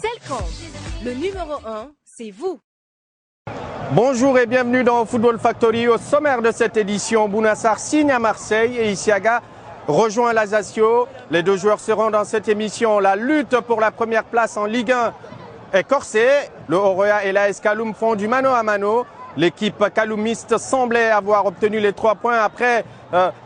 Selcom, le numéro 1, c'est vous. Bonjour et bienvenue dans Football Factory. Au sommaire de cette édition, Bounassar signe à Marseille et Isiaga rejoint l'Ajaccio. Les deux joueurs seront dans cette émission. La lutte pour la première place en Ligue 1 est corsée. Le Oroya et l'AS Kaloum font du mano à mano. L'équipe kaloumiste semblait avoir obtenu les 3 points après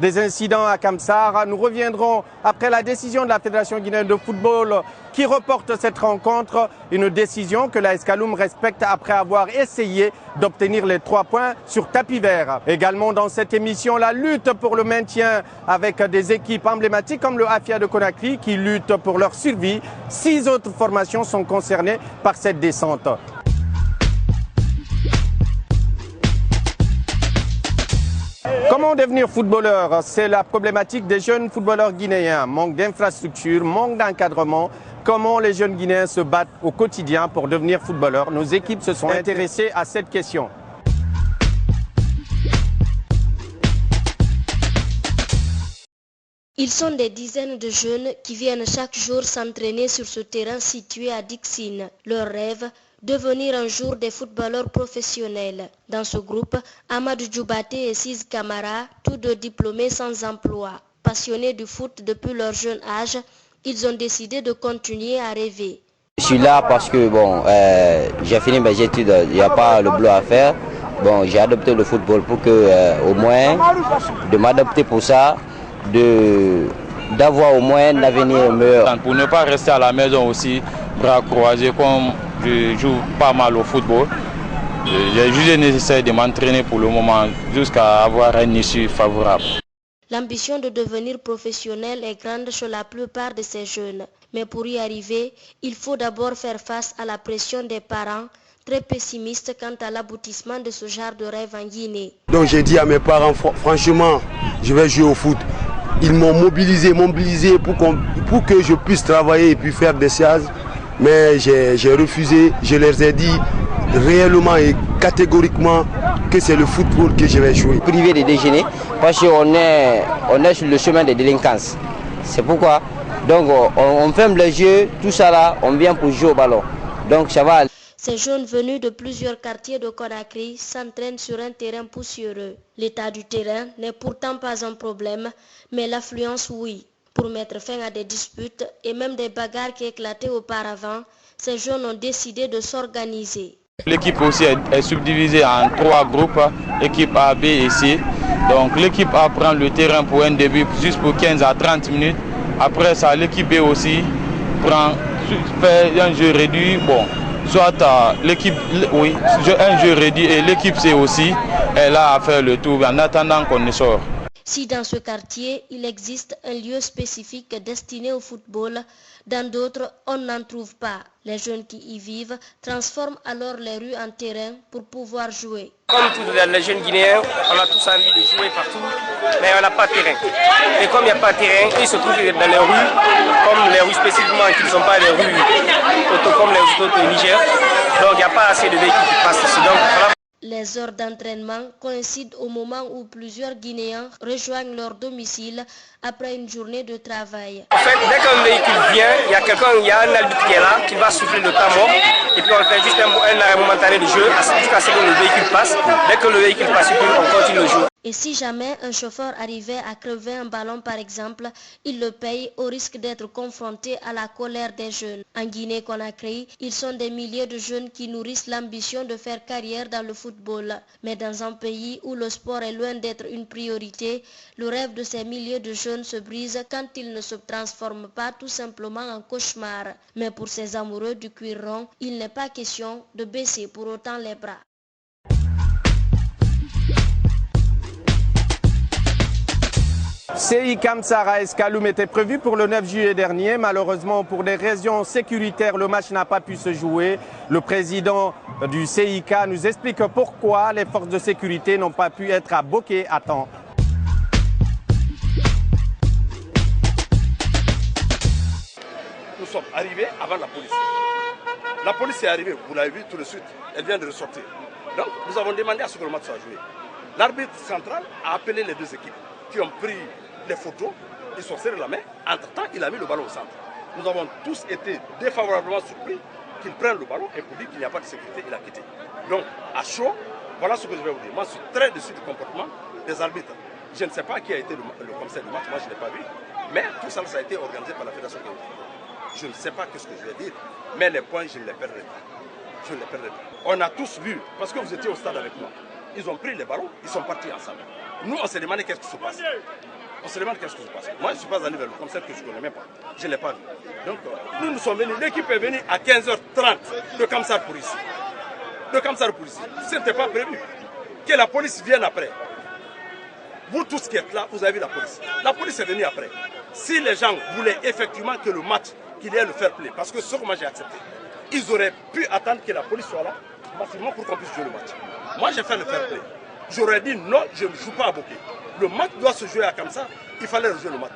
des incidents à Kamsar. Nous reviendrons après la décision de la Fédération guinéenne de football qui reporte cette rencontre. Une décision que l'AS Kaloum respecte après avoir essayé d'obtenir les 3 points sur tapis vert. Également dans cette émission, la lutte pour le maintien avec des équipes emblématiques comme le Afia de Conakry qui luttent pour leur survie. 6 autres formations sont concernées par cette descente. Comment devenir footballeur? C'est la problématique des jeunes footballeurs guinéens. Manque d'infrastructures, manque d'encadrement. Comment les jeunes Guinéens se battent au quotidien pour devenir footballeurs? Nos équipes se sont intéressées à cette question. Ils sont des dizaines de jeunes qui viennent chaque jour s'entraîner sur ce terrain situé à Dixine. Leur rêve, devenir un jour des footballeurs professionnels. Dans ce groupe, Amadou Djoubaté et Sis Kamara, tous deux diplômés sans emploi. Passionnés du foot depuis leur jeune âge, ils ont décidé de continuer à rêver. Je suis là parce que j'ai fini mes études, il n'y a pas le boulot à faire. J'ai adopté le football pour que, au moins, de m'adapter pour ça, d'avoir au moins un avenir meilleur. Pour ne pas rester à la maison aussi, bras croisés, comme je joue pas mal au football, j'ai juste nécessaire de m'entraîner pour le moment jusqu'à avoir un issue favorable. L'ambition de devenir professionnel est grande chez la plupart de ces jeunes. Mais pour y arriver, il faut d'abord faire face à la pression des parents, très pessimistes quant à l'aboutissement de ce genre de rêve en Guinée. Donc j'ai dit à mes parents, franchement, je vais jouer au foot. Ils m'ont mobilisé pour que je puisse travailler et puis faire des séances. Mais j'ai refusé, je leur ai dit réellement et catégoriquement que c'est le football que je vais jouer. Privé de déjeuner parce qu'on est sur le chemin de délinquance. C'est pourquoi donc on ferme les yeux, tout ça là, on vient pour jouer au ballon. Donc ça va. Ces jeunes venus de plusieurs quartiers de Conakry s'entraînent sur un terrain poussiéreux. L'état du terrain n'est pourtant pas un problème, mais l'affluence oui. Pour mettre fin à des disputes et même des bagarres qui éclataient auparavant, ces jeunes ont décidé de s'organiser. L'équipe aussi est subdivisée en 3 groupes, équipe A, B et C. Donc l'équipe A prend le terrain pour un début juste pour 15 à 30 minutes. Après ça, l'équipe B aussi fait un jeu réduit. Soit l'équipe, oui, un jeu réduit et l'équipe C aussi est là à faire le tour en attendant qu'on ne sort. Si dans ce quartier, il existe un lieu spécifique destiné au football, dans d'autres, on n'en trouve pas. Les jeunes qui y vivent transforment alors les rues en terrain pour pouvoir jouer. Comme tous les jeunes Guinéens, on a tous envie de jouer partout, mais on n'a pas de terrain. Et comme il n'y a pas de terrain, ils se trouvent dans les rues, comme les rues spécifiquement qui ne sont pas les rues comme les autres au Niger. Donc il n'y a pas assez de véhicules qui passent ici. Donc, voilà. Les heures d'entraînement coïncident au moment où plusieurs Guinéens rejoignent leur domicile après une journée de travail. En fait, dès qu'un véhicule vient, il y a un arbitre qui est là, qui va souffler le temps mort, et puis on fait juste un arrêt momentané de jeu jusqu'à ce que le véhicule passe. Dès que le véhicule passe, on continue le jeu. Et si jamais un chauffeur arrivait à crever un ballon par exemple, il le paye au risque d'être confronté à la colère des jeunes. En Guinée-Conakry, ils sont des milliers de jeunes qui nourrissent l'ambition de faire carrière dans le football. Mais dans un pays où le sport est loin d'être une priorité, le rêve de ces milliers de jeunes se brise quand il ne se transforme pas tout simplement en cauchemar. Mais pour ces amoureux du cuir rond, il n'est pas question de baisser pour autant les bras. CI Kamsar AS Kaloum était prévu pour le 9 juillet dernier. Malheureusement, pour des raisons sécuritaires, le match n'a pas pu se jouer. Le président du CIK nous explique pourquoi les forces de sécurité n'ont pas pu être à Boké à temps. Nous sommes arrivés avant la police. La police est arrivée, vous l'avez vu tout de suite, elle vient de ressortir. Donc nous avons demandé à ce que le match soit joué. L'arbitre central a appelé les deux équipes qui ont pris les photos, ils sont serrés la main. Entre-temps, il a mis le ballon au centre. Nous avons tous été défavorablement surpris qu'il prenne le ballon et pour dire qu'il n'y a pas de sécurité, il a quitté. Donc, à chaud, voilà ce que je vais vous dire. Moi, je suis très déçu du comportement des arbitres. Je ne sais pas qui a été le commissaire du match, moi je ne l'ai pas vu. Mais tout ça, ça a été organisé par la Fédération Guinéenne. Je ne sais pas ce que je vais dire, mais les points, je ne les perdrai pas. Je ne les perdrai pas. On a tous vu, parce que vous étiez au stade avec moi, ils ont pris les ballons, ils sont partis ensemble. Nous, on s'est demandé qu'est-ce qui se passe. On se demande qu'est-ce qui se passe. Moi, je ne suis pas allé vers le commissaire que je ne connais même pas. Je ne l'ai pas vu. Donc, nous sommes venus. L'équipe est venue à 15h30 de Kamsar pour ici. De Kamsar pour ici. Ce n'était pas prévu. Que la police vienne après. Vous tous qui êtes là, vous avez vu la police. La police est venue après. Si les gens voulaient effectivement que le match, qu'il y ait le fair play, parce que ce que moi j'ai accepté, ils auraient pu attendre que la police soit là, massivement pour qu'on puisse jouer le match. Moi j'ai fait le fair play. J'aurais dit non, je ne joue pas à Boké. Le match doit se jouer à Kamsar, il fallait rejouer le match.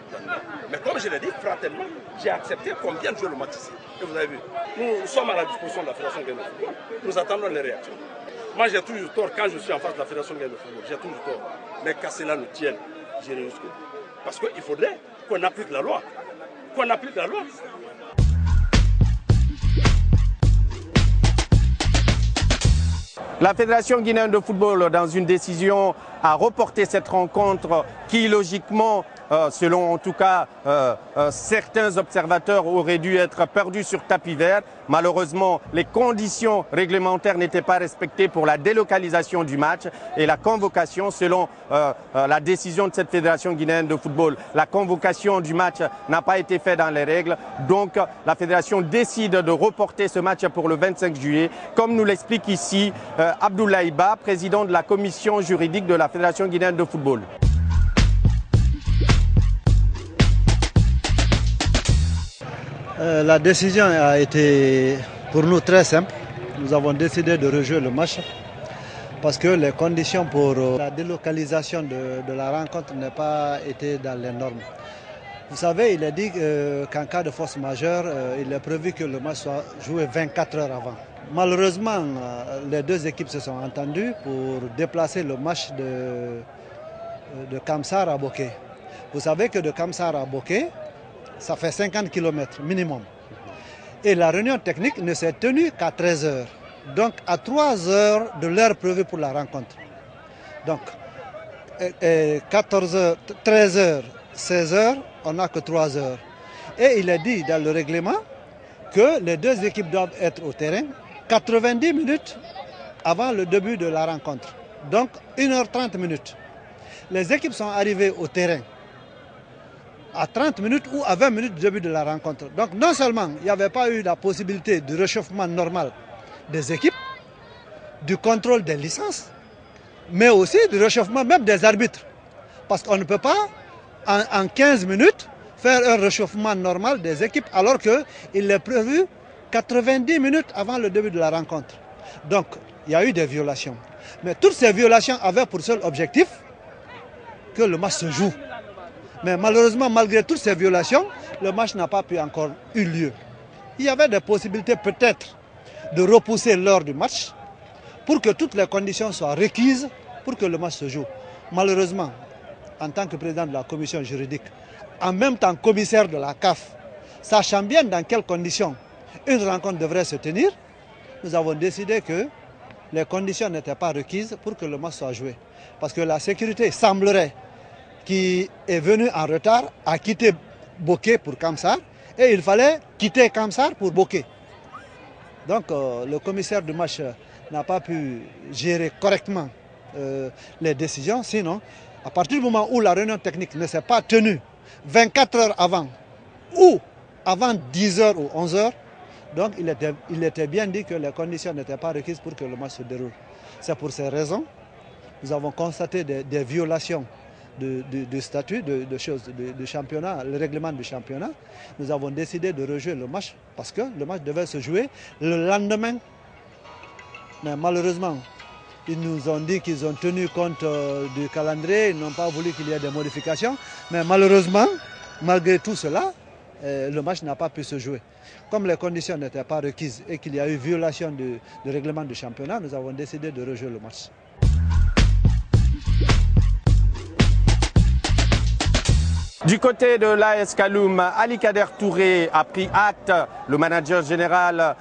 Mais comme je l'ai dit, fraternellement, j'ai accepté qu'on vienne jouer le match ici. Et vous avez vu, nous sommes à la disposition de la Fédération Guinéenne de football. Nous attendons les réactions. Moi j'ai toujours tort quand je suis en face de la Fédération Guinéenne de football. J'ai toujours tort. Mais qu'à cela nous tienne, j'irai jusqu'au bout. Parce qu'il faudrait qu'on applique la loi. Qu'on applique la loi. La Fédération guinéenne de football, dans une décision, a reporté cette rencontre qui, logiquement, selon en tout cas certains observateurs, aurait dû être perdue sur tapis vert. Malheureusement, les conditions réglementaires n'étaient pas respectées pour la délocalisation du match et la convocation, selon la décision de cette Fédération guinéenne de football, la convocation du match n'a pas été faite dans les règles. Donc, la Fédération décide de reporter ce match pour le 25 juillet, comme nous l'explique ici Abdoulaye Ba, président de la commission juridique de la Fédération guinéenne de football. La décision a été pour nous très simple. Nous avons décidé de rejouer le match parce que les conditions pour la délocalisation de la rencontre n'ont pas été dans les normes. Vous savez, il est dit qu'en cas de force majeure, il est prévu que le match soit joué 24 heures avant. Malheureusement, les deux équipes se sont entendues pour déplacer le match de Kamsar à Boké. Vous savez que de Kamsar à Boké, ça fait 50 km minimum. Et la réunion technique ne s'est tenue qu'à 13 heures. Donc à 3 heures de l'heure prévue pour la rencontre. Donc 14 heures, 13 heures, 16 heures, on n'a que 3 heures. Et il est dit dans le règlement que les deux équipes doivent être au terrain 90 minutes avant le début de la rencontre. Donc 1h30 minutes. Les équipes sont arrivées au terrain à 30 minutes ou à 20 minutes du début de la rencontre. Donc non seulement il n'y avait pas eu la possibilité de réchauffement normal des équipes, du contrôle des licences, mais aussi du réchauffement même des arbitres. Parce qu'on ne peut pas en 15 minutes faire un réchauffement normal des équipes alors qu'il est prévu 90 minutes avant le début de la rencontre. Donc il y a eu des violations. Mais toutes ces violations avaient pour seul objectif que le match se joue. Mais malheureusement, malgré toutes ces violations, le match n'a pas pu encore eu lieu. Il y avait des possibilités peut-être de repousser l'heure du match pour que toutes les conditions soient requises pour que le match se joue. Malheureusement, en tant que président de la commission juridique, en même temps commissaire de la CAF, sachant bien dans quelles conditions une rencontre devrait se tenir, nous avons décidé que les conditions n'étaient pas requises pour que le match soit joué. Parce que la sécurité semblerait qui est venu en retard, a quitté Boké pour Kamsar et il fallait quitter Kamsar pour Boké. Donc le commissaire du match n'a pas pu gérer correctement les décisions, sinon à partir du moment où la réunion technique ne s'est pas tenue 24 heures avant ou avant 10 heures ou 11 heures, donc il était bien dit que les conditions n'étaient pas requises pour que le match se déroule. C'est pour ces raisons nous avons constaté des violations de statut, de championnat, le règlement du championnat, nous avons décidé de rejouer le match parce que le match devait se jouer le lendemain. Mais malheureusement, ils nous ont dit qu'ils ont tenu compte du calendrier, ils n'ont pas voulu qu'il y ait des modifications. Mais malheureusement, malgré tout cela, le match n'a pas pu se jouer. Comme les conditions n'étaient pas requises et qu'il y a eu violation du règlement du championnat, nous avons décidé de rejouer le match. Du côté de l'AS Kaloum, Ali Kader Touré a pris acte, le manager général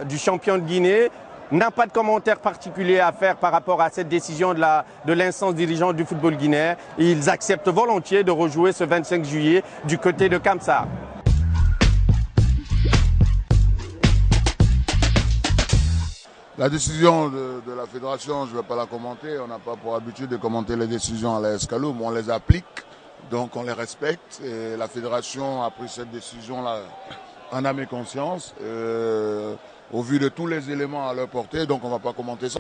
du champion de Guinée, n'a pas de commentaire particulier à faire par rapport à cette décision de l'instance dirigeante du football guinéen. Ils acceptent volontiers de rejouer ce 25 juillet du côté de Kamsar. La décision de la fédération, je ne vais pas la commenter. On n'a pas pour habitude de commenter les décisions à l'AS Kaloum. On les applique, donc on les respecte. Et la fédération a pris cette décision-là en âme et conscience, au vu de tous les éléments à leur portée. Donc on ne va pas commenter ça.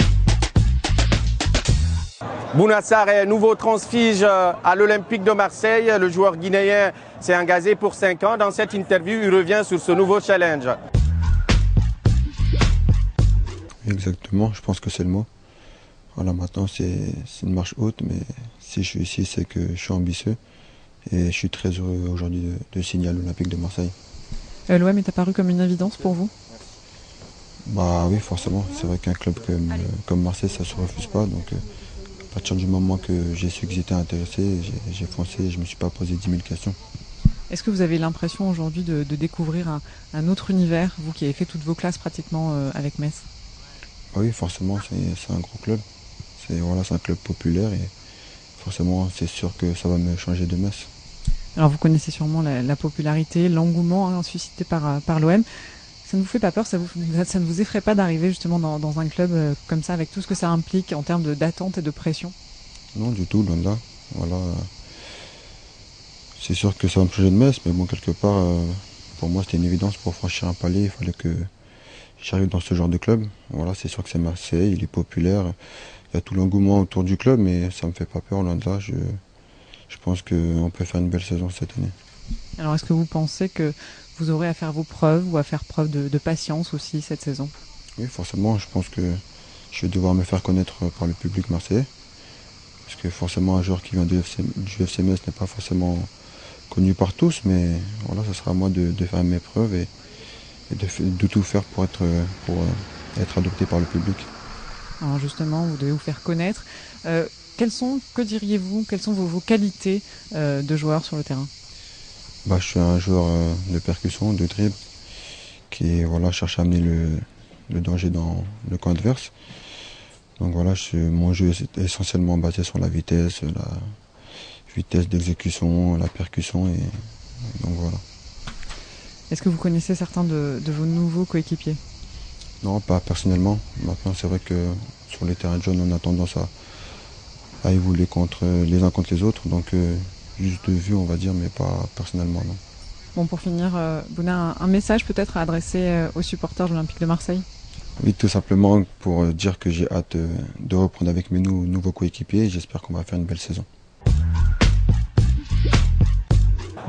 Bouna Sarr est nouveau transfige à l'Olympique de Marseille. Le joueur guinéen s'est engagé pour 5 ans. Dans cette interview, il revient sur ce nouveau challenge. Exactement, je pense que c'est le mot. Voilà, maintenant c'est une marche haute, mais si je suis ici, c'est que je suis ambitieux et je suis très heureux aujourd'hui de signer à l'Olympique de Marseille. L'OM est apparu comme une évidence pour vous? Bah oui, forcément. C'est vrai qu'un club comme Marseille, ça ne se refuse pas. Donc à partir du moment que j'ai su que j'étais intéressé, j'ai foncé et je ne me suis pas posé 10 000 questions. Est-ce que vous avez l'impression aujourd'hui de découvrir un autre univers, vous qui avez fait toutes vos classes pratiquement avec Metz? Oui, forcément, c'est un gros club. C'est un club populaire et forcément, c'est sûr que ça va me changer de Metz. Alors vous connaissez sûrement la popularité, l'engouement suscité par l'OM. Ça ne vous fait pas peur, ça ne vous effraie pas d'arriver justement dans un club comme ça, avec tout ce que ça implique en termes d'attente et de pression? Non, du tout, loin de là. Voilà. C'est sûr que ça va me changer de Metz, mais bon, quelque part, pour moi, c'était une évidence. Pour franchir un palier, il fallait que j'arrive dans ce genre de club. Voilà, c'est sûr que c'est Marseille, il est populaire. Il y a tout l'engouement autour du club, mais ça ne me fait pas peur, loin de là. Je pense qu'on peut faire une belle saison cette année. Alors est-ce que vous pensez que vous aurez à faire vos preuves ou à faire preuve de patience aussi cette saison? Oui, forcément, je pense que je vais devoir me faire connaître par le public marseillais. Parce que forcément, un joueur qui vient du FC Metz n'est pas forcément connu par tous, mais voilà, ça sera à moi de faire mes preuves et de tout faire pour être adopté par le public. Alors justement, vous devez vous faire connaître. Que diriez-vous, quelles sont vos qualités de joueur sur le terrain? Je suis un joueur de percussion, de dribble, qui cherche à amener le danger dans le camp adverse. Donc voilà, mon jeu est essentiellement basé sur la vitesse d'exécution, la percussion, et donc voilà. Est-ce que vous connaissez certains de vos nouveaux coéquipiers? Non, pas personnellement. Maintenant, c'est vrai que sur les terrains de jeunes, on a tendance à évoluer les uns contre les autres. Donc, juste de vue, on va dire, mais pas personnellement, non. Bon, pour finir, Bouna, un message peut-être à adresser aux supporters de l'Olympique de Marseille? Oui, tout simplement pour dire que j'ai hâte de reprendre avec mes nouveaux coéquipiers et j'espère qu'on va faire une belle saison.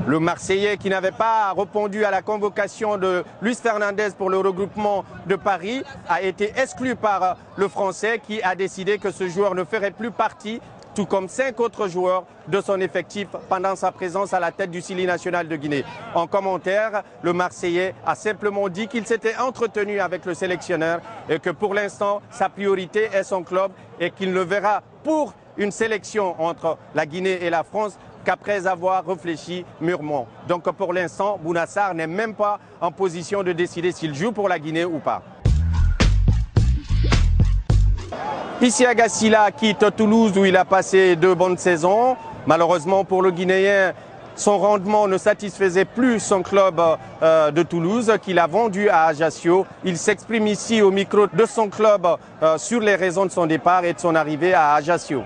Le Marseillais qui n'avait pas répondu à la convocation de Luis Fernandez pour le regroupement de Paris a été exclu par le Français qui a décidé que ce joueur ne ferait plus partie, tout comme 5 autres joueurs de son effectif pendant sa présence à la tête du Sili national de Guinée. En commentaire, le Marseillais a simplement dit qu'il s'était entretenu avec le sélectionneur et que pour l'instant, sa priorité est son club et qu'il ne verra pour une sélection entre la Guinée et la France qu'après avoir réfléchi mûrement. Donc pour l'instant, Bouna Sarr n'est même pas en position de décider s'il joue pour la Guinée ou pas. Isiaga Silla quitte Toulouse où il a passé 2 bonnes saisons. Malheureusement pour le Guinéen, son rendement ne satisfaisait plus son club de Toulouse qu'il a vendu à Ajaccio. Il s'exprime ici au micro de son club sur les raisons de son départ et de son arrivée à Ajaccio.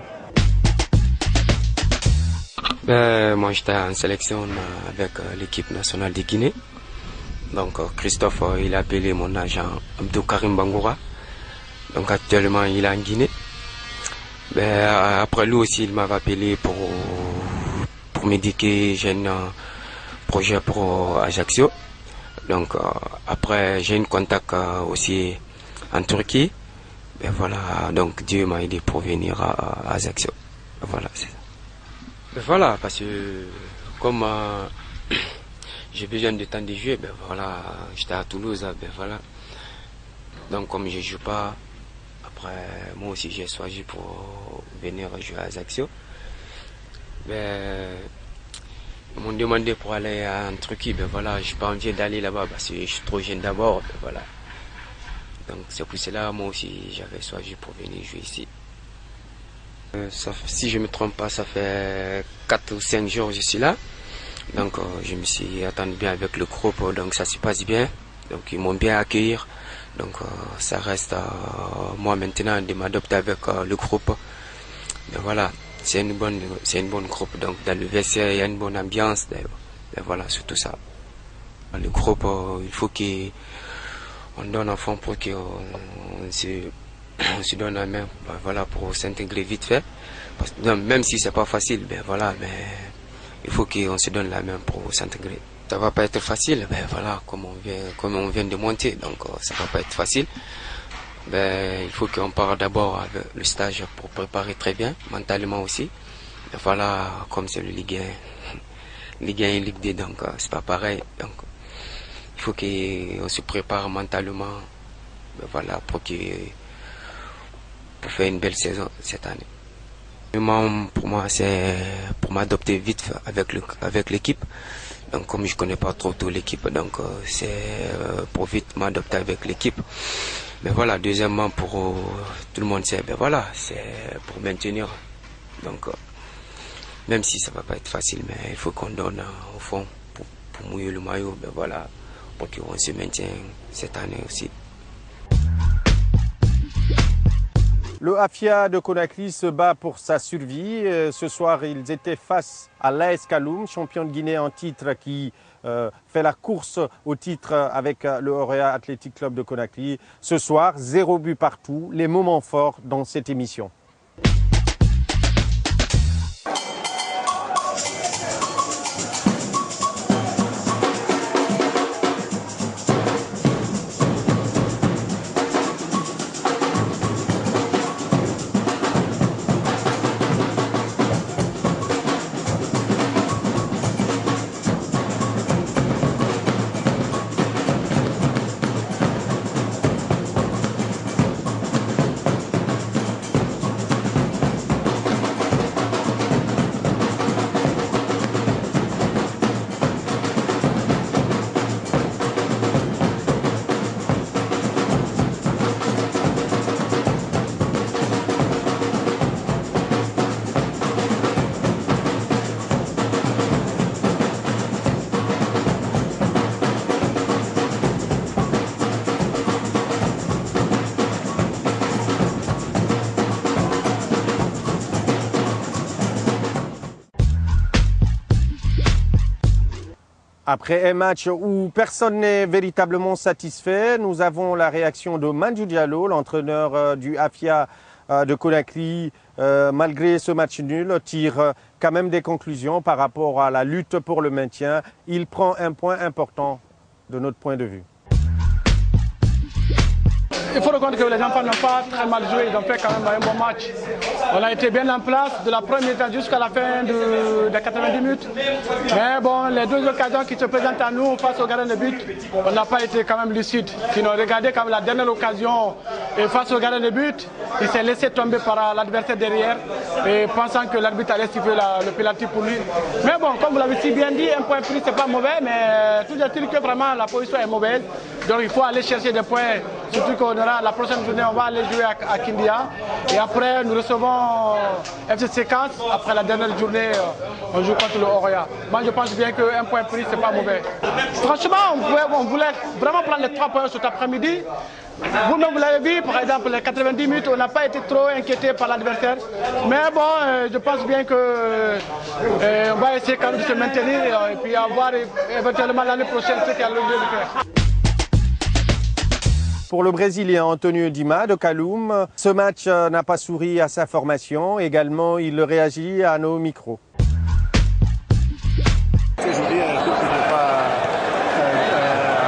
Moi j'étais en sélection avec l'équipe nationale de Guinée. Donc Christophe il a appelé mon agent Abdou Karim Bangoura. Donc actuellement il est en Guinée. Après lui aussi il m'avait appelé pour pour me dire que j'ai un projet pour Ajaccio. Donc après j'ai un contact aussi en Turquie. Et voilà, donc Dieu m'a aidé pour venir à Ajaccio. Voilà, c'est ça. Ben voilà, parce que comme j'ai besoin de temps de jouer, ben voilà, j'étais à Toulouse, ben voilà. Donc comme je ne joue pas, après moi aussi j'ai choisi pour venir jouer à Ajaccio. Ben, ils m'ont demandé pour aller en Turquie, ben voilà, j'ai pas envie d'aller là-bas parce que je suis trop jeune d'abord, ben voilà. Donc c'est pour cela moi aussi j'avais choisi pour venir jouer ici. Si je ne me trompe pas, ça fait 4 ou 5 jours que je suis là. Donc je me suis attendu bien avec le groupe, donc ça se passe bien. Donc ils m'ont bien accueilli. Donc ça reste moi maintenant de m'adopter avec le groupe. Mais voilà, c'est une bonne groupe. Donc dans le vestiaire, il y a une bonne ambiance. Et voilà, c'est tout ça. Le groupe, il faut qu'on donne un fond pour qu'on se donne la main, ben voilà, pour s'intégrer vite fait. Parce que, non, même si c'est pas facile, ben voilà, mais il faut qu'on se donne la main pour s'intégrer. Ça va pas être facile, ben voilà, comme on vient de monter, donc ça va pas être facile. Ben il faut qu'on parte d'abord avec le stage pour préparer très bien, mentalement aussi. Ben voilà, comme c'est le Ligue 1, Ligue 1 et Ligue 2, donc c'est pas pareil. Donc il faut qu'on se prépare mentalement, ben voilà, pour faire une belle saison cette année. Pour moi, c'est pour m'adopter vite avec l'équipe. Donc comme je connais pas trop l'équipe, donc c'est pour vite m'adopter avec l'équipe. Mais voilà, deuxièmement, pour tout le monde, c'est ben voilà, c'est pour maintenir. Donc même si ça va pas être facile, mais il faut qu'on donne au fond pour mouiller le maillot, ben voilà, pour qu'on se maintienne cette année aussi. Le Afia de Conakry se bat pour sa survie. Ce soir, ils étaient face à l'AS Kaloum, champion de Guinée en titre qui fait la course au titre avec le Orea Athletic Club de Conakry. Ce soir, 0 but partout. Les moments forts dans cette émission. Après un match où personne n'est véritablement satisfait, nous avons la réaction de Mandjou Diallo, l'entraîneur du Afia de Conakry. Malgré ce match nul, tire quand même des conclusions par rapport à la lutte pour le maintien. Il prend un point important de notre point de vue. Il faut reconnaître que les enfants n'ont pas très mal joué, ils ont fait quand même un bon match. On a été bien en place de la première temps jusqu'à la fin des 90 minutes. Mais bon, les deux occasions qui se présentent à nous face au gardien de but, on n'a pas été quand même lucide. Sinon, regardez quand même la dernière occasion et face au gardien de but, il s'est laissé tomber par l'adversaire derrière et pensant que l'arbitre allait siffler le pénalty pour lui. Mais bon, comme vous l'avez si bien dit, un point pris, c'est pas mauvais, mais tout est-il que vraiment la position est mauvaise. Donc il faut aller chercher des points, surtout qu'on aura la prochaine journée, on va aller jouer à Kindia. Et après, nous recevons FC Séquence. Après la dernière journée, on joue contre le Orea. Moi, je pense bien qu'un point pris, c'est pas mauvais. Franchement, on voulait vraiment prendre les 3 points cet après-midi. Vous-même, vous l'avez vu, par exemple, les 90 minutes, on n'a pas été trop inquiété par l'adversaire. Mais bon, je pense bien qu'on va essayer quand même de se maintenir et puis avoir éventuellement l'année prochaine ce qu'il y a le lieu de faire. Pour le Brésilien Antonio Dima de Kaloum, ce match n'a pas souri à sa formation. Également, il réagit à nos micros. aujourd'hui, l'équipe n'était pas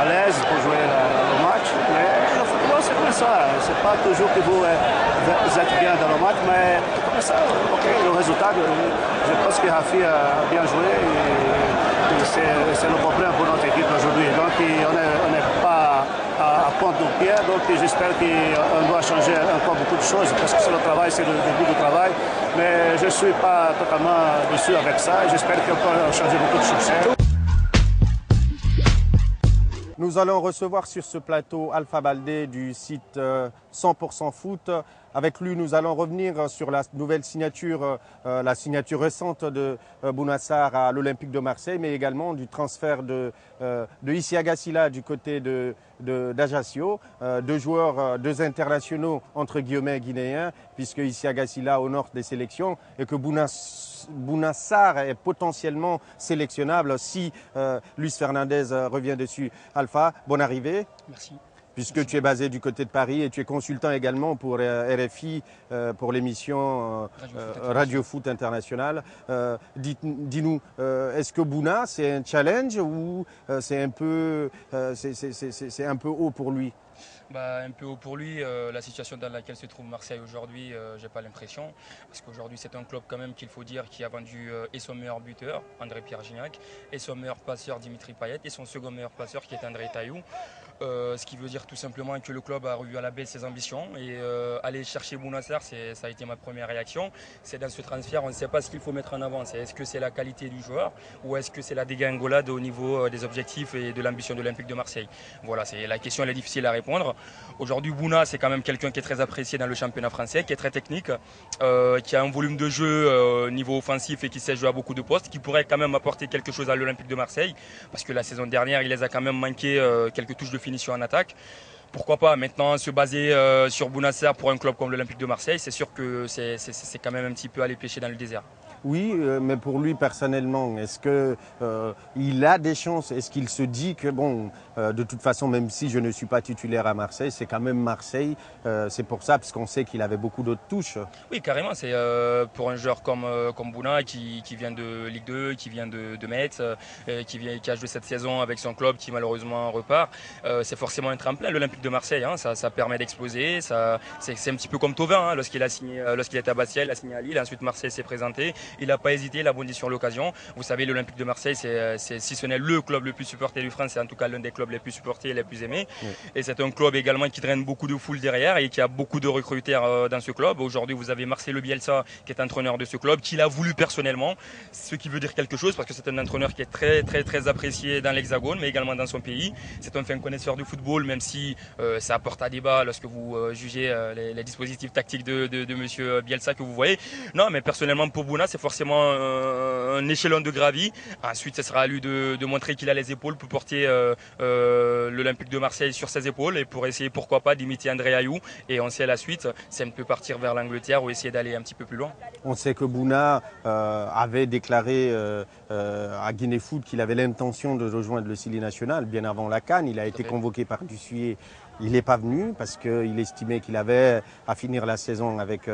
à l'aise pour jouer le match. Mais le football, c'est comme ça. C'est pas toujours que vous êtes bien dans le match, mais comme ça, okay, le résultat, je pense que Rafi a bien joué et c'est le problème pour notre équipe aujourd'hui. Donc on n'est pas à pointe de pied, donc j'espère qu'on doit changer encore beaucoup de choses parce que c'est le travail, c'est le début du travail. Mais je ne suis pas totalement déçu avec ça. J'espère qu'on peut changer beaucoup de choses. Nous allons recevoir sur ce plateau Alpha Baldé du site 100% Foot. Avec lui, nous allons revenir sur la nouvelle signature, la signature récente de Bouna Sarr à l'Olympique de Marseille, mais également du transfert de Isiaga Sylla du côté d'Ajaccio. Deux joueurs, deux internationaux entre guillemets guinéens, puisque Isiaga Sylla honore des sélections et que Bouna Sarr est potentiellement sélectionnable si Luis Fernandez revient dessus. Alpha, bonne arrivée. Merci. Puisque tu es basé du côté de Paris et tu es consultant également pour RFI, pour l'émission Radio Foot International. Dis-nous, est-ce que Bouna, c'est un challenge ou c'est un peu haut pour lui? Un peu haut pour lui, la situation dans laquelle se trouve Marseille aujourd'hui, j'ai pas l'impression. Parce qu'aujourd'hui, c'est un club quand même qu'il faut dire qui a vendu et son meilleur buteur, André-Pierre Gignac, et son meilleur passeur, Dimitri Payet, et son second meilleur passeur qui est André Taillou. Ce qui veut dire tout simplement que le club a revu à la baisse ses ambitions et aller chercher Bouna Sarr, ça a été ma première réaction. C'est dans ce transfert, on ne sait pas ce qu'il faut mettre en avant. Est-ce que c'est la qualité du joueur ou est-ce que c'est la dégringolade au niveau des objectifs et de l'ambition de l'Olympique de Marseille? Voilà, la question elle est difficile à répondre. Aujourd'hui, Bouna, c'est quand même quelqu'un qui est très apprécié dans le championnat français, qui est très technique, qui a un volume de jeu niveau offensif et qui sait jouer à beaucoup de postes, qui pourrait quand même apporter quelque chose à l'Olympique de Marseille, parce que la saison dernière, il les a quand même manqué quelques touches de finition en attaque. Pourquoi pas maintenant se baser sur Bouna Sarr pour un club comme l'Olympique de Marseille? C'est sûr que c'est quand même un petit peu aller pêcher dans le désert. Oui, mais pour lui personnellement, est-ce qu'il a des chances? Est-ce qu'il se dit que, bon, de toute façon, même si je ne suis pas titulaire à Marseille, c'est quand même Marseille. C'est pour ça, parce qu'on sait qu'il avait beaucoup d'autres touches. Oui, carrément. C'est pour un joueur comme Bouna, qui vient de Ligue 2, qui vient de Metz, qui a joué cette saison avec son club, qui malheureusement repart. C'est forcément un tremplin, l'Olympique de Marseille. Hein, ça permet d'exploser. C'est un petit peu comme Thauvin, hein, lorsqu'il était à Bastia, il a signé à Lille. Ensuite, Marseille s'est présenté. Il n'a pas hésité, il a bondi sur l'occasion. Vous savez, l'Olympique de Marseille, si ce n'est le club le plus supporté de France, c'est en tout cas l'un des clubs les plus supportés et les plus aimés. Oui. Et c'est un club également qui draine beaucoup de foule derrière et qui a beaucoup de recruteurs dans ce club. Aujourd'hui, vous avez Marcelo Bielsa, qui est entraîneur de ce club, qui l'a voulu personnellement, ce qui veut dire quelque chose parce que c'est un entraîneur qui est très, très, très apprécié dans l'Hexagone, mais également dans son pays. C'est un fin connaisseur du football, même si ça apporte à débat lorsque vous jugez les dispositifs tactiques de monsieur Bielsa que vous voyez. Non, mais personnellement, pour Bouna, c'est forcément un échelon de gravi. Ensuite, ce sera à lui de montrer qu'il a les épaules pour porter l'Olympique de Marseille sur ses épaules et pour essayer, pourquoi pas, d'imiter André Taillou. Et on sait la suite, c'est un peu partir vers l'Angleterre ou essayer d'aller un petit peu plus loin. On sait que Bouna avait déclaré à Guinée Foot qu'il avait l'intention de rejoindre le Sili national bien avant la CAN. Il a été convoqué par Dussuyer. Il n'est pas venu parce qu'il estimait qu'il avait à finir la saison avec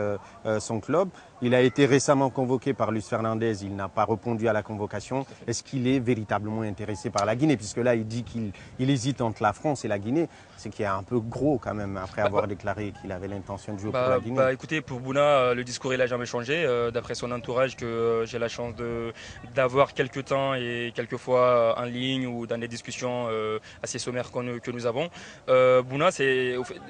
son club. Il a été récemment convoqué par Luis Fernandez. Il n'a pas répondu à la convocation. Est-ce qu'il est véritablement intéressé par la Guinée? Puisque là, il dit qu'il hésite entre la France et la Guinée. C'est qu'il est un peu gros quand même après avoir déclaré qu'il avait l'intention de jouer pour la Guinée. Écoutez, pour Bouna, le discours il n'a jamais changé. D'après son entourage que j'ai la chance d'avoir quelques temps et quelques fois en ligne ou dans des discussions assez sommaires que nous avons. Bouna,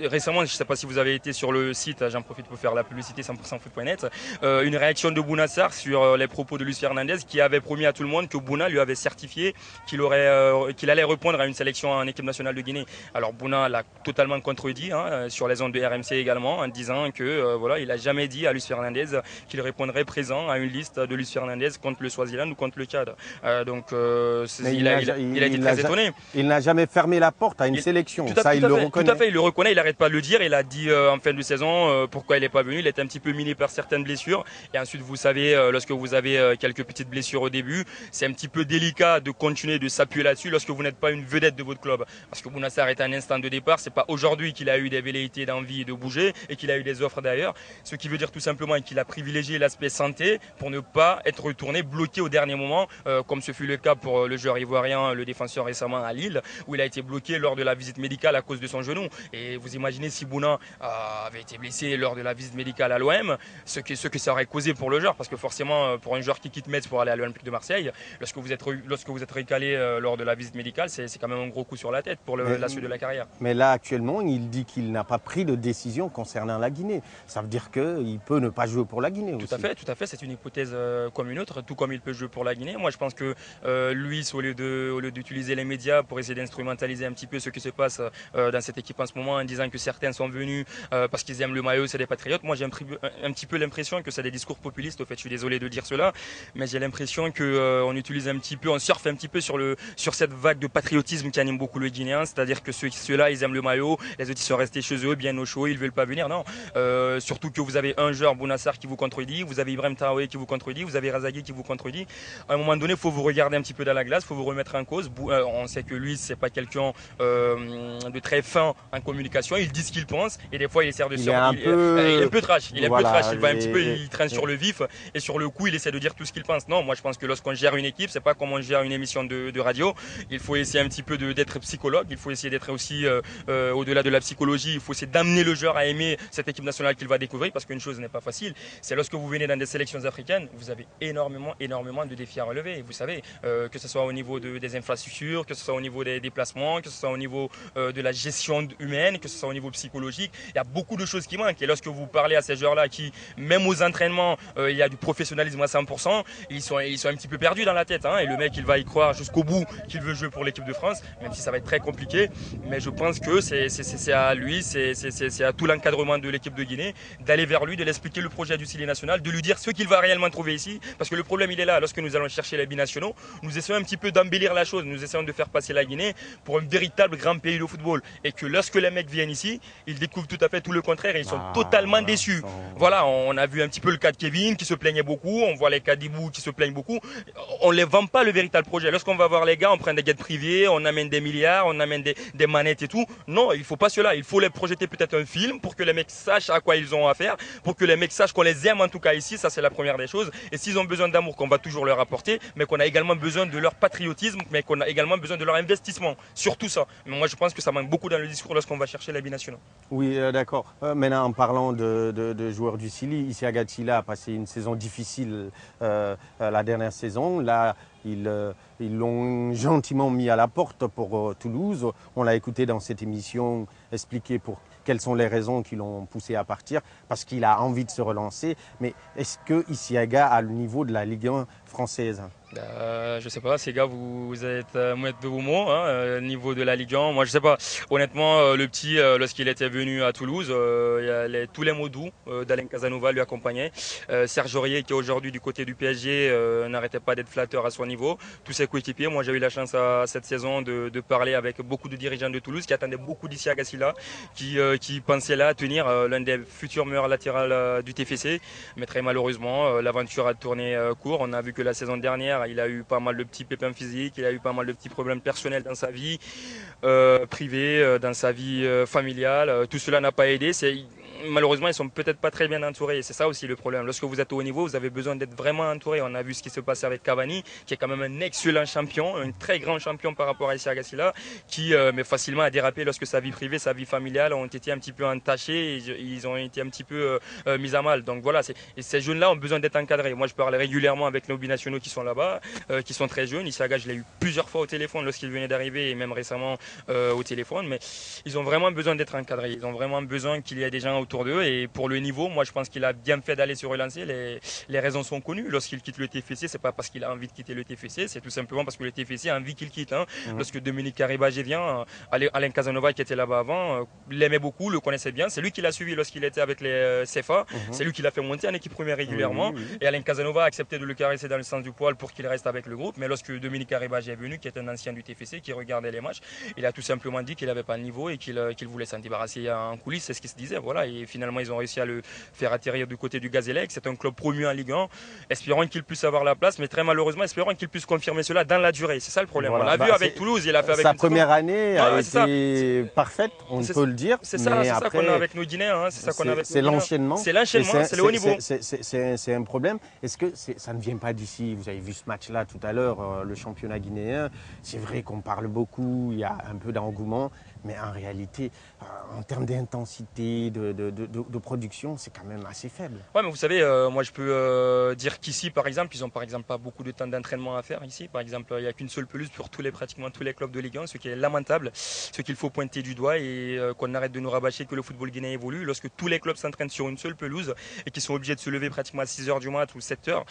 récemment, je ne sais pas si vous avez été sur le site, j'en profite pour faire la publicité 100%foot.net, une réaction de Bouna Sarr sur les propos de Luis Fernandez qui avait promis à tout le monde que Bouna lui avait certifié qu'il allait répondre à une sélection en équipe nationale de Guinée. Alors Bouna l'a totalement contredit sur les ondes de RMC également en disant que il n'a jamais dit à Luis Fernandez qu'il répondrait présent à une liste de Luis Fernandez contre le Swaziland ou contre le Tchad. Il a été très étonné. Il n'a jamais fermé la porte à une sélection. Tout à fait, il le reconnaît, il n'arrête pas de le dire. Il a dit en fin de saison pourquoi il n'est pas venu. Il était un petit peu miné par certaines blessures. blessure. Et ensuite, vous savez, lorsque vous avez quelques petites blessures au début, c'est un petit peu délicat de continuer de s'appuyer là-dessus lorsque vous n'êtes pas une vedette de votre club. Parce que Bouna Sarr est un instant de départ, c'est pas aujourd'hui qu'il a eu des velléités d'envie de bouger et qu'il a eu des offres d'ailleurs. Ce qui veut dire tout simplement qu'il a privilégié l'aspect santé pour ne pas être retourné bloqué au dernier moment, comme ce fut le cas pour le joueur ivoirien, le défenseur récemment à Lille, où il a été bloqué lors de la visite médicale à cause de son genou. Et vous imaginez si Bouna avait été blessé lors de la visite médicale à l'OM, ce que ça aurait causé pour le joueur, parce que forcément pour un joueur qui quitte Metz pour aller à l'Olympique de Marseille, lorsque vous êtes recalé lors de la visite médicale, c'est quand même un gros coup sur la tête pour la suite de la carrière. Mais là actuellement, il dit qu'il n'a pas pris de décision concernant la Guinée. Ça veut dire qu'il peut ne pas jouer pour la Guinée aussi. Tout à fait, c'est une hypothèse comme une autre, tout comme il peut jouer pour la Guinée. Moi je pense que lui, au lieu d'utiliser les médias pour essayer d'instrumentaliser un petit peu ce qui se passe dans cette équipe en ce moment, en disant que certains sont venus parce qu'ils aiment le maillot, c'est des patriotes. Moi j'ai un petit peu l'impression que c'est des discours populistes. Au fait, je suis désolé de dire cela, mais j'ai l'impression qu'on utilise un petit peu, on surfe un petit peu sur cette vague de patriotisme qui anime beaucoup le Guinéen, c'est-à-dire que ceux-là ils aiment le maillot, les autres ils sont restés chez eux bien au chaud, ils veulent pas venir. Non, surtout que vous avez un joueur Bouna Sarr qui vous contredit, vous avez Ibrahim Traoré qui vous contredit, vous avez Razagui qui vous contredit. À un moment donné, il faut vous regarder un petit peu dans la glace, il faut vous remettre en cause. On sait que lui, c'est pas quelqu'un de très fin en communication. Il dit ce qu'il pense et des fois il essaie de il est un peu trash. Il est un peu trash. Il va un petit peu, il traîne sur le vif et sur le coup, il essaie de dire tout ce qu'il pense. Non, moi je pense que lorsqu'on gère une équipe, c'est pas comme on gère une émission de radio. Il faut essayer un petit peu d'être psychologue. Il faut essayer d'être aussi au-delà de la psychologie. Il faut essayer d'amener le joueur à aimer cette équipe nationale qu'il va découvrir, parce qu'une chose n'est pas facile. C'est lorsque vous venez dans des sélections africaines, vous avez énormément de défis à relever. Et vous savez, que ce soit au niveau des infrastructures, que ce soit au niveau des déplacements, que ce soit au niveau de la gestion humaine, que ce soit au niveau psychologique, il y a beaucoup de choses qui manquent. Et lorsque vous parlez à ces joueurs-là qui, même aux entraînements, il y a du professionnalisme à 100%, ils sont un petit peu perdus dans la tête. Et le mec, il va y croire jusqu'au bout qu'il veut jouer pour l'équipe de France, même si ça va être très compliqué. Mais je pense que c'est à lui, c'est à tout l'encadrement de l'équipe de Guinée d'aller vers lui, de l'expliquer le projet du Sili national, de lui dire ce qu'il va réellement trouver ici. Parce que le problème, il est là. Lorsque nous allons chercher les binationaux, nous essayons un petit peu d'embellir la chose. Nous essayons de faire passer la Guinée pour un véritable grand pays de football. Et que lorsque les mecs viennent ici, ils découvrent tout à fait tout le contraire et ils sont totalement déçus. Voilà, on a vu un petit peu le cas de Kevin qui se plaignait beaucoup. On voit les cas d'Ibou qui se plaignent beaucoup. On ne les vend pas le véritable projet. Lorsqu'on va voir les gars, on prend des jets privés, on amène des milliards, on amène des manettes et tout. Non, il ne faut pas cela. Il faut les projeter peut-être un film pour que les mecs sachent à quoi ils ont affaire, pour que les mecs sachent qu'on les aime en tout cas ici. Ça, c'est la première des choses. Et s'ils ont besoin d'amour, qu'on va toujours leur apporter, mais qu'on a également besoin de leur patriotisme, mais qu'on a également besoin de leur investissement. Surtout ça. Mais moi, je pense que ça manque beaucoup dans le discours lorsqu'on va chercher les binationaux. Oui, d'accord. Maintenant, en parlant de joueurs du Sili, Isiaga Tchila a passé une saison difficile la dernière saison. Là, ils l'ont gentiment mis à la porte pour Toulouse. On l'a écouté dans cette émission expliquer quelles sont les raisons qui l'ont poussé à partir, parce qu'il a envie de se relancer. Mais est-ce que Isiaga a le niveau de la Ligue 1 française ? Je sais pas, ces gars, vous êtes maître de vos mots, niveau de la Ligue 1. Moi, je sais pas. Honnêtement, le petit, lorsqu'il était venu à Toulouse, tous les mots doux d'Alain Casanova lui accompagnaient. Serge Aurier, qui est aujourd'hui du côté du PSG, n'arrêtait pas d'être flatteur à son niveau. Tous ses coéquipiers. Moi, j'ai eu la chance cette saison de parler avec beaucoup de dirigeants de Toulouse qui attendaient beaucoup d'Isiaga Tchila, qui pensaient là tenir l'un des futurs meilleurs latérales du TFC. Mais très malheureusement, l'aventure a tourné court. On a vu que la saison dernière, il a eu pas mal de petits pépins physiques, il a eu pas mal de petits problèmes personnels dans sa vie privée, dans sa vie familiale. Tout cela n'a pas aidé. Malheureusement, ils sont peut-être pas très bien entourés. C'est ça aussi le problème. Lorsque vous êtes au haut niveau, vous avez besoin d'être vraiment entouré. On a vu ce qui se passe avec Cavani, qui est quand même un excellent champion, un très grand champion par rapport à Isiaga Tchila, qui mais facilement a dérapé lorsque sa vie privée, sa vie familiale ont été un petit peu entachées. Ils ont été un petit peu mis à mal. Donc voilà, et ces jeunes-là ont besoin d'être encadrés. Moi, je parle régulièrement avec nos binationaux qui sont là-bas, qui sont très jeunes. Isiaga, je l'ai eu plusieurs fois au téléphone lorsqu'il venait d'arriver et même récemment au téléphone. Mais ils ont vraiment besoin d'être encadrés. Ils ont vraiment besoin qu'il y ait des gens autour d'eux. Et pour le niveau, moi je pense qu'il a bien fait d'aller se relancer. Les raisons sont connues. Lorsqu'il quitte le TFC, c'est pas parce qu'il a envie de quitter le TFC, c'est tout simplement parce que le TFC a envie qu'il quitte. Lorsque Dominique Caribagé vient, Alain Casanova qui était là-bas avant, l'aimait beaucoup, le connaissait bien. C'est lui qui l'a suivi lorsqu'il était avec les CFA. C'est lui qui l'a fait monter en équipe première régulièrement. Et Alain Casanova a accepté de le caresser dans le sens du poil pour qu'il reste avec le groupe. Mais lorsque Dominique Caribagé est venu, qui est un ancien du TFC, qui regardait les matchs, il a tout simplement dit qu'il n'avait pas le niveau et qu'il voulait s'en débarrasser en coulisses. C'est ce qui se disait. Voilà. Et et finalement ils ont réussi à le faire atterrir du côté du Gazélec. C'est un club promu en Ligue 1. Espérons qu'il puisse avoir la place, mais très malheureusement, espérons qu'il puisse confirmer cela dans la durée. C'est ça le problème. Voilà. On l'a vu avec Toulouse, il a fait avec sa première année a été parfaite, on peut le dire. C'est ça qu'on a avec nos Guinéens. C'est l'enchaînement. C'est l'enchaînement, c'est le haut niveau. C'est un problème. Est-ce que ça ne vient pas d'ici? Vous avez vu ce match-là tout à l'heure, le championnat guinéen. C'est vrai qu'on parle beaucoup, il y a un peu d'engouement, mais en réalité, en termes d'intensité, de production, c'est quand même assez faible. Ouais, mais vous savez, moi je peux dire qu'ici, par exemple, ils n'ont par exemple pas beaucoup de temps d'entraînement à faire ici. Par exemple, il n'y a qu'une seule pelouse pour pratiquement tous les clubs de Ligue 1, ce qui est lamentable, ce qu'il faut pointer du doigt et qu'on arrête de nous rabâcher que le football guinéen évolue. Lorsque tous les clubs s'entraînent sur une seule pelouse et qu'ils sont obligés de se lever pratiquement à 6h du mat ou 7h.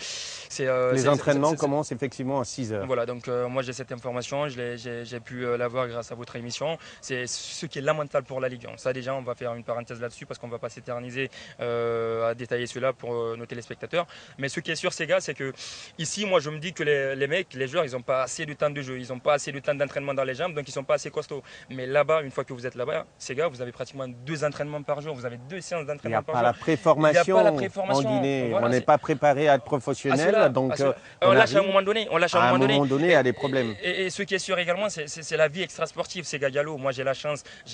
Les entraînements commencent effectivement à 6h. Voilà, donc moi j'ai cette information, j'ai pu l'avoir grâce à votre émission. C'est ce qui est lamentable pour la Ligue 1. Ça déjà, on va faire une parenthèse là-dessus parce qu'on ne va pas s'éterniser à détailler cela pour nos téléspectateurs. Mais ce qui est sûr, ces gars, c'est que ici, moi je me dis que les mecs, les joueurs, ils n'ont pas assez de temps de jeu, ils n'ont pas assez de temps d'entraînement dans les jambes, donc ils ne sont pas assez costauds. Mais là-bas, une fois que vous êtes là-bas, ces gars, vous avez pratiquement 2 entraînements par jour, vous avez 2 séances d'entraînement par jour. Il n'y a pas la préformation en Guinée. Voilà, on n'est pas préparé à être professionnel, donc on lâche à un moment donné. À un moment donné, il y a des problèmes. Et ce qui est sûr également, c'est la vie extrasportive, ces gars Gallo. Moi, j'ai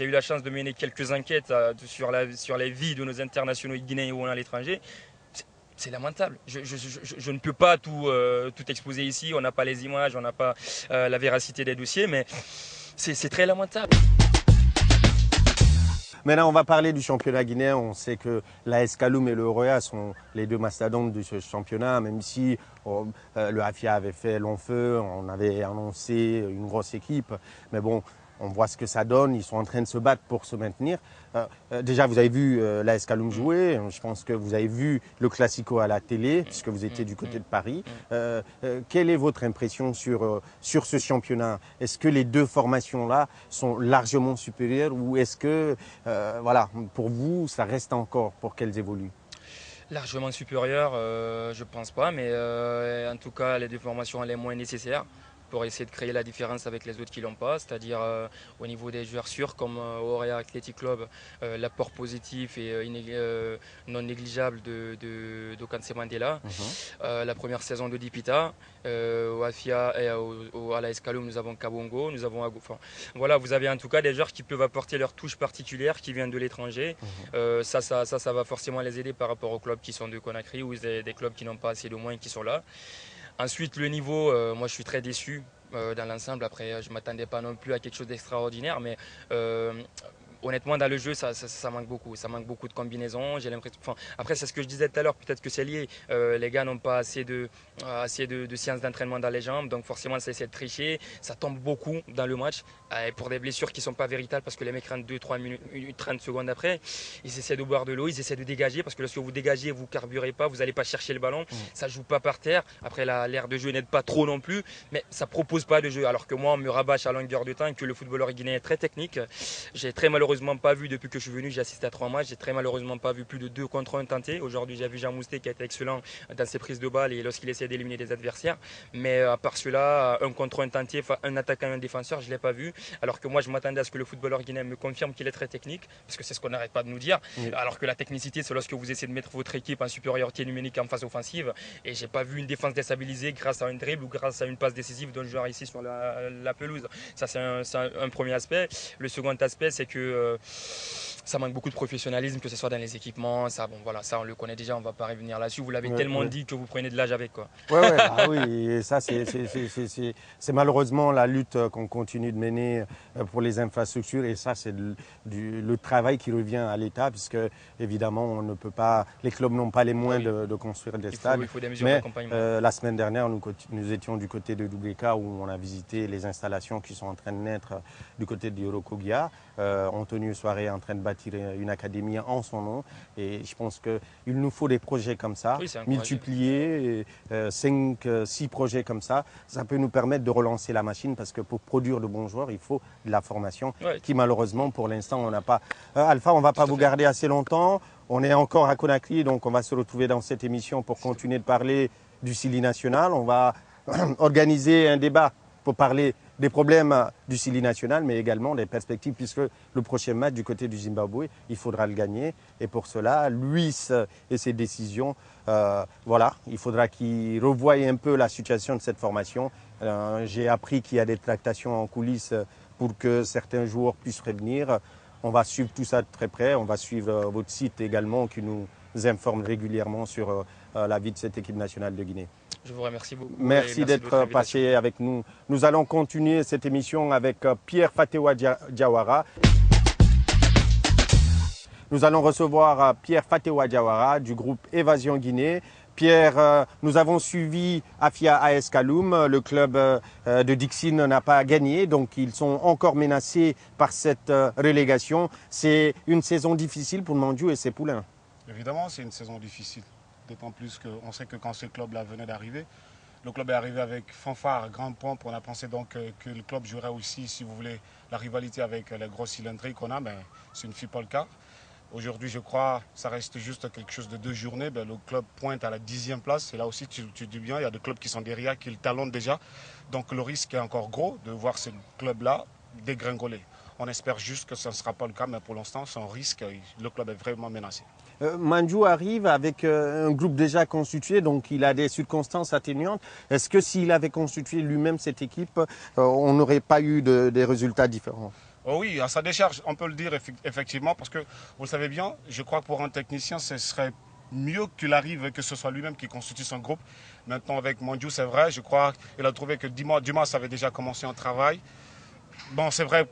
eu la chance de mener quelques enquêtes sur les vies de nos internationaux guinéens ou à l'étranger. C'est lamentable. Je ne peux pas tout exposer ici. On n'a pas les images, on n'a pas la véracité des dossiers, mais c'est très lamentable. Maintenant, on va parler du championnat guinéen. On sait que l'AS Kaloum et le Roya sont les 2 mastodontes de ce championnat, même si le Afia avait fait long feu, on avait annoncé une grosse équipe. Mais bon, on voit ce que ça donne, ils sont en train de se battre pour se maintenir. Déjà, vous avez vu l'AS Kaloum jouer, je pense que vous avez vu le Classico à la télé, puisque vous étiez du côté de Paris. Quelle est votre impression sur ce championnat? Est-ce que les 2 formations-là sont largement supérieures ou est-ce que, voilà, pour vous, ça reste encore pour qu'elles évoluent? Largement supérieures, je ne pense pas, mais en tout cas, les 2 formations les moins nécessaires pour essayer de créer la différence avec les autres qui ne l'ont pas, c'est-à-dire au niveau des joueurs sûrs comme Auréa Athletic Club, l'apport positif et non négligeable d'Okanse Mandela, la première saison de Dipita, au Afia et à l'AS Kaloum nous avons Kabongo, nous avons Agoufa. Voilà, vous avez en tout cas des joueurs qui peuvent apporter leur touche particulière qui viennent de l'étranger. Ça va forcément les aider par rapport aux clubs qui sont de Conakry ou des clubs qui n'ont pas assez de moyens qui sont là. Ensuite, le niveau, moi je suis très déçu dans l'ensemble. Après, je ne m'attendais pas non plus à quelque chose d'extraordinaire, mais honnêtement, dans le jeu, ça manque beaucoup. Ça manque beaucoup de combinaisons. J'ai l'impression. Enfin, après, c'est ce que je disais tout à l'heure. Peut-être que c'est lié. Les gars n'ont pas assez de séances d'entraînement dans les jambes. Donc, forcément, ça essaie de tricher. Ça tombe beaucoup dans le match. Et pour des blessures qui ne sont pas véritables, parce que les mecs rentrent 2-3 minutes, 30 secondes après, ils essaient de boire de l'eau. Ils essaient de dégager. Parce que lorsque vous dégagez, vous ne carburez pas. Vous n'allez pas chercher le ballon. Ça ne joue pas par terre. Après, l'aire de jeu n'aide pas trop non plus. Mais ça ne propose pas de jeu. Alors que moi, on me rabâche à longueur de temps que le footballeur guinéen est très technique. J'ai très malheureusement pas vu depuis que je suis venu, j'ai assisté à 3 matchs, j'ai très malheureusement pas vu plus de 2 contre 1 tentés. Aujourd'hui j'ai vu Jean Moustet qui a été excellent dans ses prises de balles et lorsqu'il essaie d'éliminer des adversaires. Mais à part cela, 1 contre 1 tenté, un attaquant et un défenseur, je ne l'ai pas vu. Alors que moi je m'attendais à ce que le footballeur guinéen me confirme qu'il est très technique, parce que c'est ce qu'on n'arrête pas de nous dire. Alors que la technicité c'est lorsque vous essayez de mettre votre équipe en supériorité numérique en phase offensive. Et j'ai pas vu une défense déstabilisée grâce à un dribble ou grâce à une passe décisive d'un joueur ici sur la pelouse. Ça c'est un premier aspect. Le second aspect c'est que ça manque beaucoup de professionnalisme, que ce soit dans les équipements. Ça, bon, voilà, ça on le connaît déjà, on ne va pas revenir là-dessus. Vous l'avez tellement dit que vous prenez de l'âge avec, quoi. Oui, et ça c'est malheureusement la lutte qu'on continue de mener pour les infrastructures. Et ça c'est le travail qui revient à l'État, puisque évidemment on ne peut pas, les clubs n'ont pas les moyens de construire des stades. Il faut des mesures d'accompagnement. La semaine dernière, nous étions du côté de Dougleka où on a visité les installations qui sont en train de naître du côté de Yorokogia. Antonio Soare est en train de bâtir une académie en son nom et je pense qu'il nous faut des projets comme ça, multiplier 5-6 projets comme ça peut nous permettre de relancer la machine, parce que pour produire de bons joueurs il faut de la formation qui malheureusement pour l'instant on n'a pas. Alpha, on ne va pas vous garder assez longtemps, on est encore à Conakry, donc on va se retrouver dans cette émission pour continuer de parler du Sili national. On va organiser un débat pour parler des problèmes du Sili national, mais également des perspectives, puisque le prochain match du côté du Zimbabwe, il faudra le gagner. Et pour cela, Luis et ses décisions, voilà, il faudra qu'il revoie un peu la situation de cette formation. J'ai appris qu'il y a des tractations en coulisses pour que certains joueurs puissent revenir. On va suivre tout ça de très près. On va suivre votre site également qui nous informe régulièrement sur la vie de cette équipe nationale de Guinée. Je vous remercie beaucoup. Merci d'être passé avec nous. Nous allons continuer cette émission avec Pierre Fatewa Diawara. Nous allons recevoir Pierre Fatewa Diawara du groupe Évasion Guinée. Pierre, nous avons suivi Afia AS Kaloum. Le club de Dixine n'a pas gagné, donc ils sont encore menacés par cette relégation. C'est une saison difficile pour Mandiou et ses poulains. Évidemment, c'est une saison difficile. D'autant plus qu'on sait que quand ce club-là venait d'arriver, le club est arrivé avec fanfare, grande pompe. On a pensé donc que le club jouerait aussi, si vous voulez, la rivalité avec les grosses cylindrées qu'on a, mais ce ne fut pas le cas. Aujourd'hui, je crois, ça reste juste quelque chose de 2 journées. Ben, le club pointe à la 10e place. Et là aussi, tu dis bien, il y a des clubs qui sont derrière, qui le talonnent déjà. Donc le risque est encore gros de voir ce club-là dégringoler. On espère juste que ce ne sera pas le cas, mais pour l'instant, sans risque, le club est vraiment menacé. Mandiou arrive avec un groupe déjà constitué, donc il a des circonstances atténuantes. Est-ce que s'il avait constitué lui-même cette équipe, on n'aurait pas eu des résultats différents? Oh oui, à sa décharge, on peut le dire effectivement, parce que vous le savez bien, je crois que pour un technicien, ce serait mieux qu'il arrive que ce soit lui-même qui constitue son groupe. Maintenant, avec Mandiou, c'est vrai, je crois qu'il a trouvé que Dumas avait déjà commencé un travail. Bon, c'est vrai,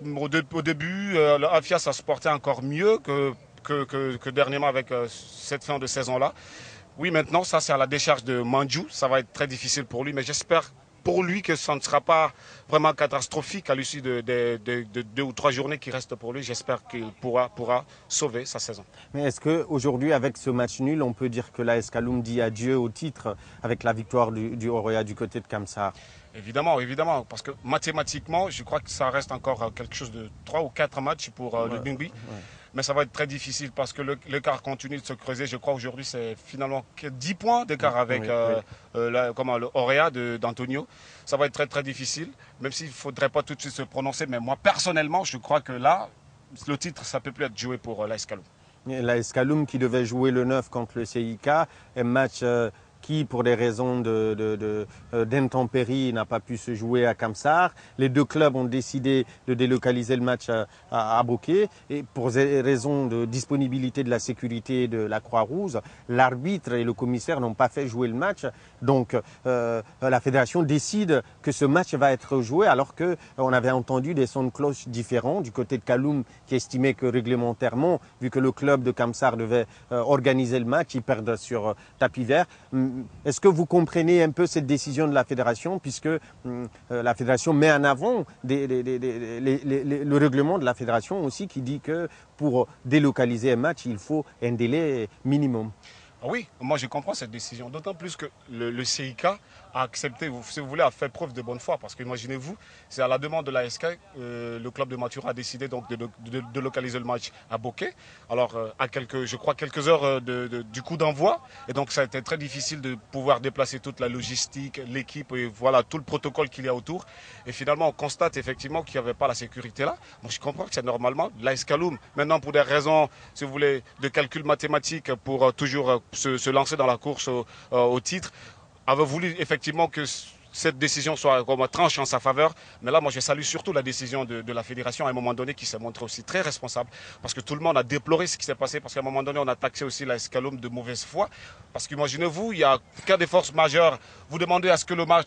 au début, Afia, ça se portait encore mieux que dernièrement avec cette fin de saison-là. Oui, maintenant, ça, c'est à la décharge de Mandiou. Ça va être très difficile pour lui, mais j'espère pour lui que ça ne sera pas vraiment catastrophique à l'issue de 2 ou 3 journées qui restent pour lui. J'espère qu'il pourra sauver sa saison. Mais est-ce qu'aujourd'hui, avec ce match nul, on peut dire que l'AS Kaloum dit adieu au titre avec la victoire du Oroya du côté de Kamsar? Évidemment, évidemment, parce que mathématiquement, je crois que ça reste encore quelque chose de 3 ou 4 matchs pour le Bingui. Ouais. Mais ça va être très difficile parce que l'écart continue de se creuser. Je crois aujourd'hui, c'est finalement 10 points d'écart avec le Oroya d'Antonio. Ça va être très, très difficile, même s'il ne faudrait pas tout de suite se prononcer. Mais moi, personnellement, je crois que là, le titre, ça ne peut plus être joué pour l'AS Kaloum. L'AS Kaloum qui devait jouer le 9 contre le CIK, un match qui, pour des raisons d'intempéries, n'a pas pu se jouer à Kamsar. Les 2 clubs ont décidé de délocaliser le match à Bokeh. Et pour des raisons de disponibilité de la sécurité de la Croix-Rouge, l'arbitre et le commissaire n'ont pas fait jouer le match. Donc la fédération décide que ce match va être joué, alors qu'on avait entendu des sons de cloche différents du côté de Kaloum, qui estimait que réglementairement, vu que le club de Kamsar devait organiser le match, ils perdent sur tapis vert. Est-ce que vous comprenez un peu cette décision de la fédération, puisque la fédération met en avant le règlement de la fédération aussi qui dit que pour délocaliser un match, il faut un délai minimum? Oui, moi je comprends cette décision, d'autant plus que le CIK a accepté, si vous voulez, a fait preuve de bonne foi, parce que imaginez-vous, c'est à la demande de l'ASK, le club de Mathura a décidé donc de localiser le match à Bokeh, alors à quelques heures du coup d'envoi, et donc ça a été très difficile de pouvoir déplacer toute la logistique, l'équipe, et voilà tout le protocole qu'il y a autour, et finalement on constate effectivement qu'il n'y avait pas la sécurité là. Moi je comprends que c'est normalement, l'AS Kaloum, maintenant pour des raisons, si vous voulez, de calcul mathématique, pour toujours se lancer dans la course au titre, avait voulu effectivement que cette décision soit comme tranche en sa faveur. Mais là, moi, je salue surtout la décision de la fédération à un moment donné qui s'est montrée aussi très responsable. Parce que tout le monde a déploré ce qui s'est passé. Parce qu'à un moment donné, on a taxé aussi l'AS Kaloum de mauvaise foi. Parce qu'imaginez-vous, il y a cas de force majeure. Vous demandez à ce que le match...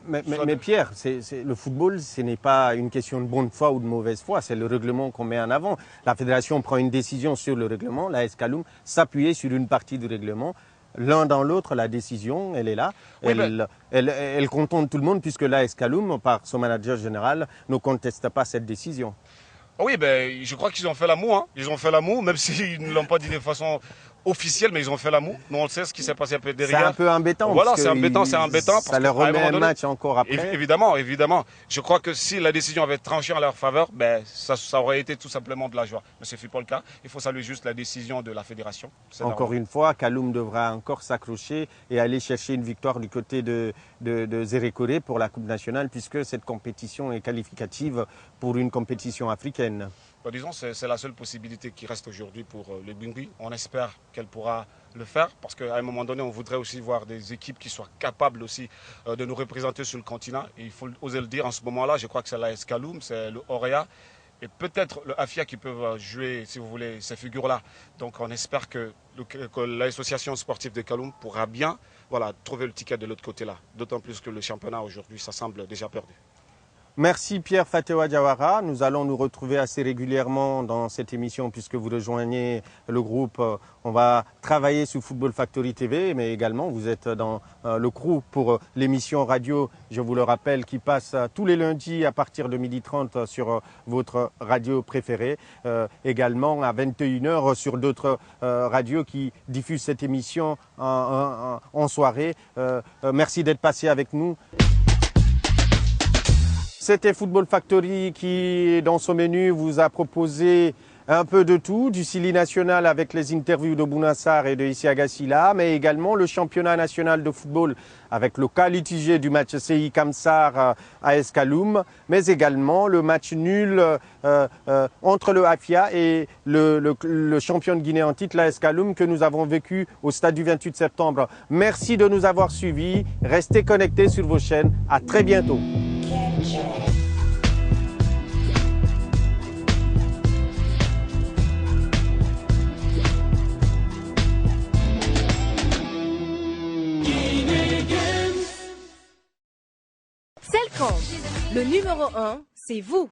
Mais Pierre, le football, ce n'est pas une question de bonne foi ou de mauvaise foi, c'est le règlement qu'on met en avant. La fédération prend une décision sur le règlement, l'AS Kaloum s'appuyait sur une partie du règlement. L'un dans l'autre, la décision, elle est là. Oui, elle contente tout le monde, puisque l'AS Kaloum, par son manager général, ne conteste pas cette décision. Oui, je crois qu'ils ont fait l'amour. Hein. Ils ont fait l'amour, même s'ils ne l'ont pas dit de façon officiel, mais ils ont fait la moue. Nous, on sait ce qui s'est passé un peu derrière. C'est un peu embêtant. Voilà, c'est embêtant. Ça leur remet un match encore après. Évidemment. Je crois que si la décision avait tranché en leur faveur, ben, ça aurait été tout simplement de la joie. Mais ce ne fut pas le cas. Il faut saluer juste la décision de la fédération. Encore une fois, Kaloum devra encore s'accrocher et aller chercher une victoire du côté de Zérékoré pour la Coupe nationale, puisque cette compétition est qualificative pour une compétition africaine. Disons, c'est la seule possibilité qui reste aujourd'hui pour le Bingui. On espère qu'elle pourra le faire parce qu'à un moment donné, on voudrait aussi voir des équipes qui soient capables aussi de nous représenter sur le continent. Et il faut oser le dire en ce moment-là, je crois que c'est l'AS Kaloum, c'est le Orea et peut-être le Afia qui peuvent jouer, si vous voulez, ces figures-là. Donc on espère que l'association sportive de Kaloum pourra bien trouver le ticket de l'autre côté-là. D'autant plus que le championnat aujourd'hui, ça semble déjà perdu. Merci Pierre Fatewa Diawara. Nous allons nous retrouver assez régulièrement dans cette émission puisque vous rejoignez le groupe. On va travailler sur Football Factory TV, mais également vous êtes dans le crew pour l'émission radio, je vous le rappelle, qui passe tous les lundis à partir de 12h30 sur votre radio préférée. Également à 21h sur d'autres radios qui diffusent cette émission en soirée. Merci d'être passé avec nous. C'était Football Factory qui, dans son menu, vous a proposé un peu de tout, du Sili national avec les interviews de Bouna Sarr et de Isiaga Silla, mais également le championnat national de football avec le cas litigé du match CI Kamsar AS Kaloum, mais également le match nul entre le Afia et le champion de Guinée en titre, l'AS Kaloum, que nous avons vécu au stade du 28 septembre. Merci de nous avoir suivis. Restez connectés sur vos chaînes. À très bientôt. Celcom, le numéro 1, c'est vous.